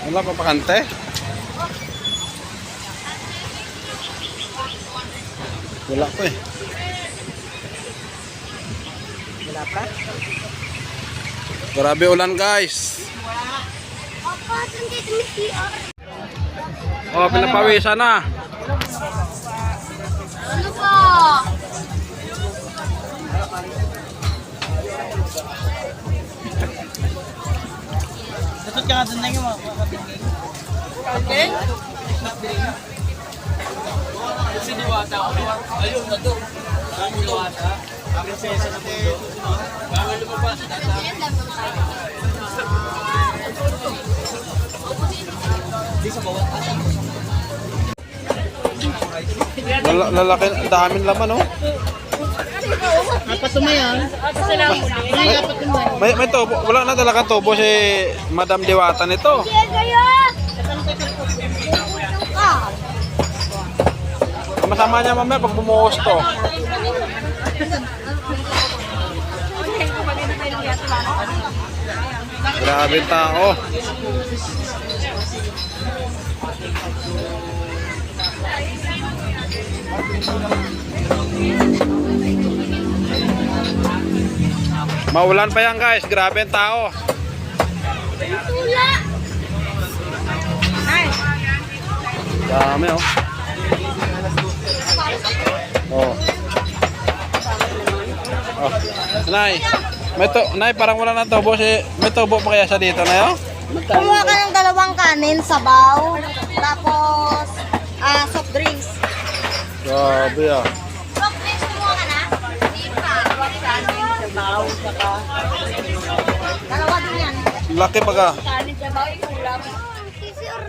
Wala pa pakante? Wala pa eh. Wala pa? Grabe ulan guys. Oh, pinapawisan na. Ano po? Dapat ka nga doon na yung mga kapatid. Okay? Siniwata ako. Ayun na doon. Siniwata. Prinsesa na mundo. Bawal lumabas. Di sa bawat asa. Lalaki, daming laman oh. Apat tumayan. May apat tumayan. May tubo, wala na talaga tubo si Madam Diwata nito. Masama niya mamaya pag bumuhos to. Grabe tao. Maulan pa yan guys, grabe ang tao. Dami oh. Oh. Oh. Nay, Nay, parang wala nang tubo si, may tubo pa kaya siya dito na yun? Kumuha ka ng dalawang kanin, sabaw, tapos soft drinks. Grabe ah. Soft drinks kumuha ka na? Hindi pa. Kanin, sabaw, saka... Dalawa din yan. Laki baga. Kanin, sabaw, ulam. Kisi or